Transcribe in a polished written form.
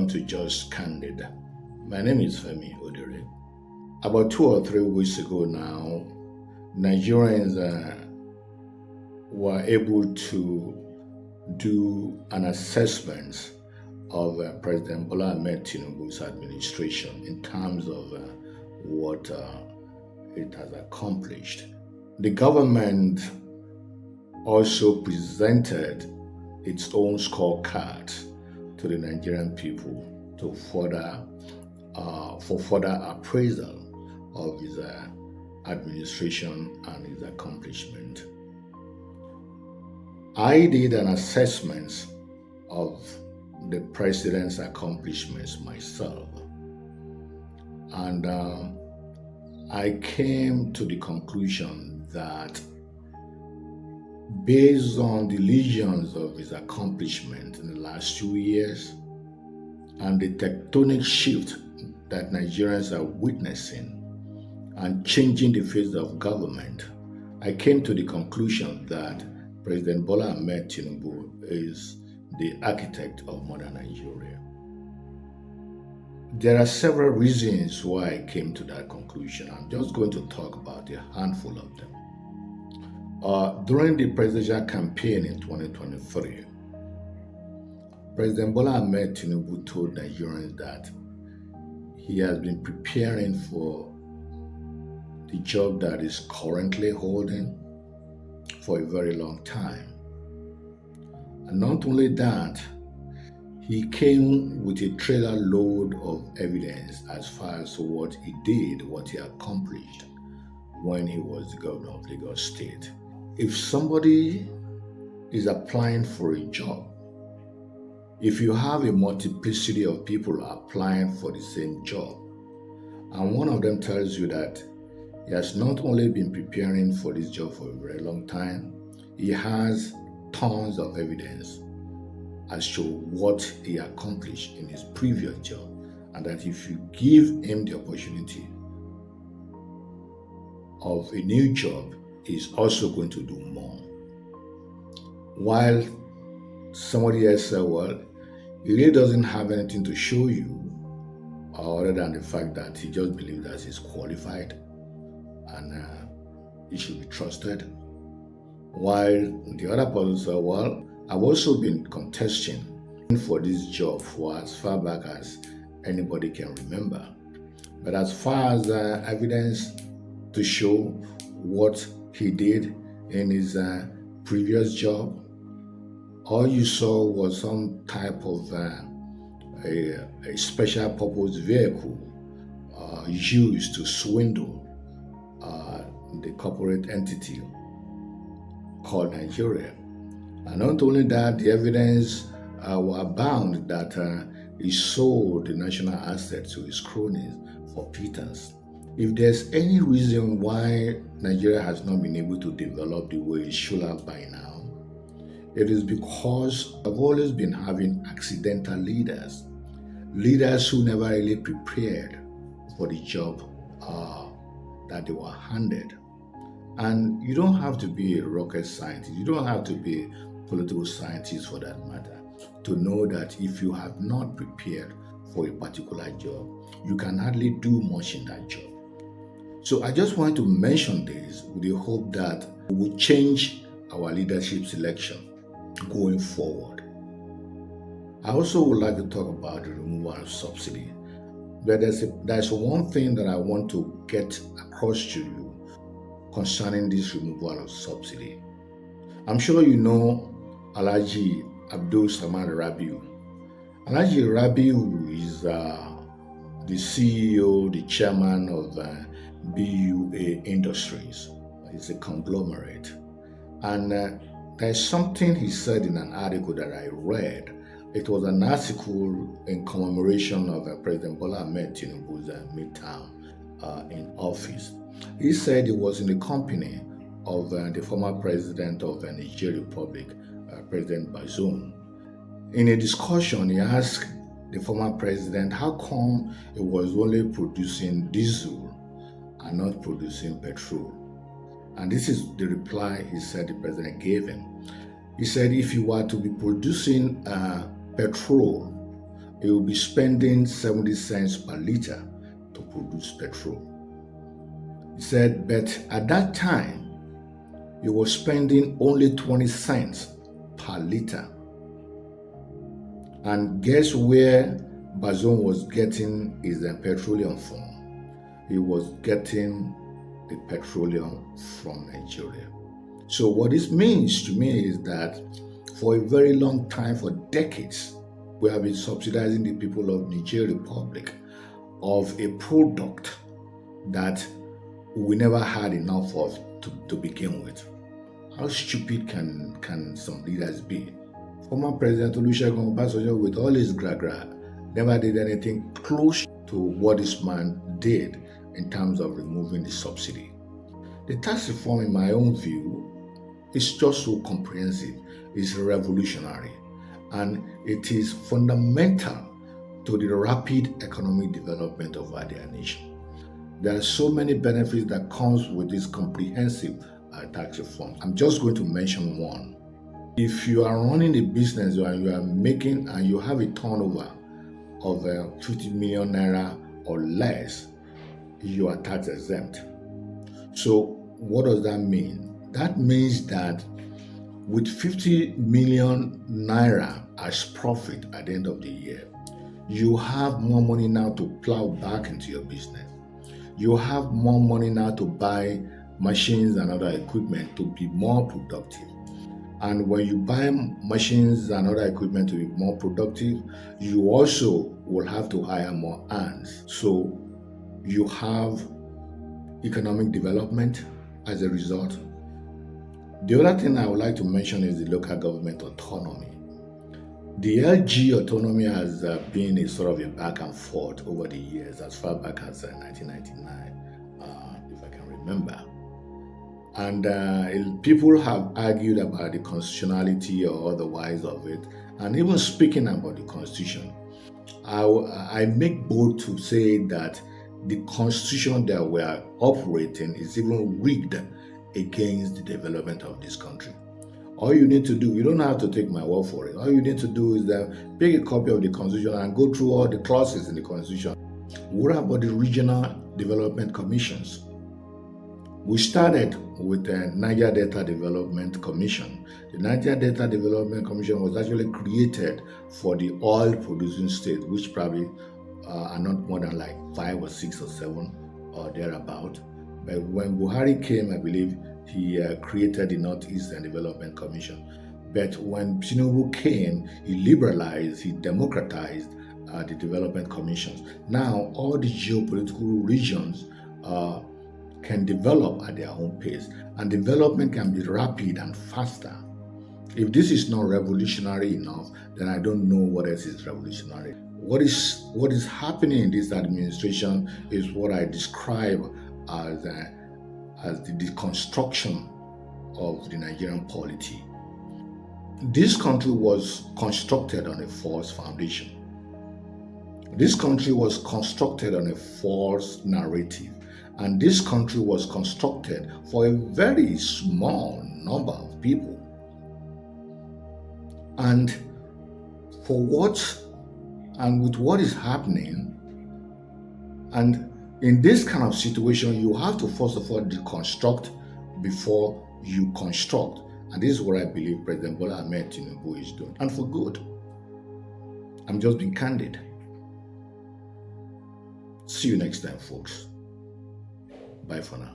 welcome to Just Candid. My name is Femi Odere. About 2 or 3 weeks ago now, Nigerians were able to do an assessment of President Bola Ahmed Tinubu's administration in terms of what it has accomplished. The government also presented its own scorecard to the Nigerian people to for further appraisal of his administration and his accomplishment. I did an assessment of the president's accomplishments myself, and I came to the conclusion that based on the legions of his accomplishment in the last 2 years and the tectonic shift that Nigerians are witnessing and changing the face of government, I came to the conclusion that President Bola Ahmed Tinubu is the architect of modern Nigeria. There are several reasons why I came to that conclusion. I'm just going to talk about a handful of them. During the presidential campaign in 2023, President Bola Ahmed Tinubu told Nigerians that he has been preparing for the job that is currently holding for a very long time. And not only that, he came with a trailer load of evidence as far as what he did, what he accomplished when he was the governor of Lagos State. If somebody is applying for a job, if you have a multiplicity of people applying for the same job, and one of them tells you that he has not only been preparing for this job for a very long time, he has tons of evidence as to what he accomplished in his previous job, and that if you give him the opportunity of a new job, he's also going to do more. While somebody else said, well, he really doesn't have anything to show you other than the fact that he just believes that he's qualified and he should be trusted. While the other person said, well, I've also been contesting for this job for as far back as anybody can remember. But as far as evidence to show what he did in his previous job, all you saw was some type of a special purpose vehicle used to swindle the corporate entity called Nigeria. And not only that, the evidence were abound that he sold the national assets to his cronies for pittance. If there's any reason why Nigeria has not been able to develop the way it should have by now, it is because I've always been having accidental leaders who never really prepared for the job that they were handed. And you don't have to be a rocket scientist, you don't have to be a political scientist for that matter, to know that if you have not prepared for a particular job, you can hardly do much in that job. So I just want to mention this with the hope that we will change our leadership selection going forward. I also would like to talk about the removal of subsidy. But there's one thing that I want to get across to you concerning this removal of subsidy. I'm sure you know Alhaji Abdul Samad Rabiu. Alhaji Rabiu is the CEO, the chairman of BUA Industries. It's a conglomerate. And there's something he said in an article that I read. It was an article in commemoration of President Bola Ahmed Tinubu's midterm in office. He said he was in the company of the former president of the Niger Republic, President Bazoum. In a discussion, he asked the former president how come he was only producing diesel and not producing petrol. And this is the reply he said the president gave him. He said if you were to be producing petrol he will be spending 70 cents per liter to produce petrol. He said, but at that time, he was spending only 20 cents per liter. And guess where Bazoum was getting his petroleum from? He was getting the petroleum from Nigeria. So what this means to me is that for a very long time, for decades, we have been subsidizing the people of Niger Republic of a product that we never had enough of to begin with. How stupid can some leaders be? Former President Olusegun Obasanjo, with all his gra-gra, never did anything close to what this man did in terms of removing the subsidy. The tax reform, in my own view, is just so comprehensive, it's revolutionary, and it is fundamental to the rapid economic development of our nation. There are so many benefits that comes with this comprehensive tax reform. I'm just going to mention one. If you are running a business and you are making and you have a turnover of 50 million naira or less, you are tax exempt. So what does that mean? That means that with 50 million naira as profit at the end of the year, you have more money now to plow back into your business. You have more money now to buy machines and other equipment to be more productive. And when you buy machines and other equipment to be more productive, you also will have to hire more hands. So you have economic development as a result. The other thing I would like to mention is the local government autonomy. The LG autonomy has been a sort of a back and forth over the years, as far back as 1999, if I can remember. And people have argued about the constitutionality or otherwise of it. And even speaking about the constitution, I make bold to say that the constitution that we are operating is even rigged against the development of this country. All you need to do, you don't have to take my word for it. All you need to do is pick a copy of the constitution and go through all the clauses in the constitution. What about the regional development commissions? We started with the Niger Delta Development Commission. The Niger Delta Development Commission was actually created for the oil-producing states, which probably are not more than like 5 or 6 or 7 or thereabout. But when Buhari came, I believe he created the Northeastern Development Commission. But when Tinubu came, he liberalized, he democratized the development commissions. Now, all the geopolitical regions can develop at their own pace, and development can be rapid and faster. If this is not revolutionary enough, then I don't know what else is revolutionary. What is happening in this administration is what I describe as the deconstruction of the Nigerian polity. This country was constructed on a false foundation. This country was constructed on a false narrative. And this country was constructed for a very small number of people. And for what and with what is happening, and in this kind of situation, you have to first of all deconstruct before you construct. And this is what I believe President Bola Ahmed Tinubu is doing, and for good. I'm just being candid. See you next time, folks. Bye for now.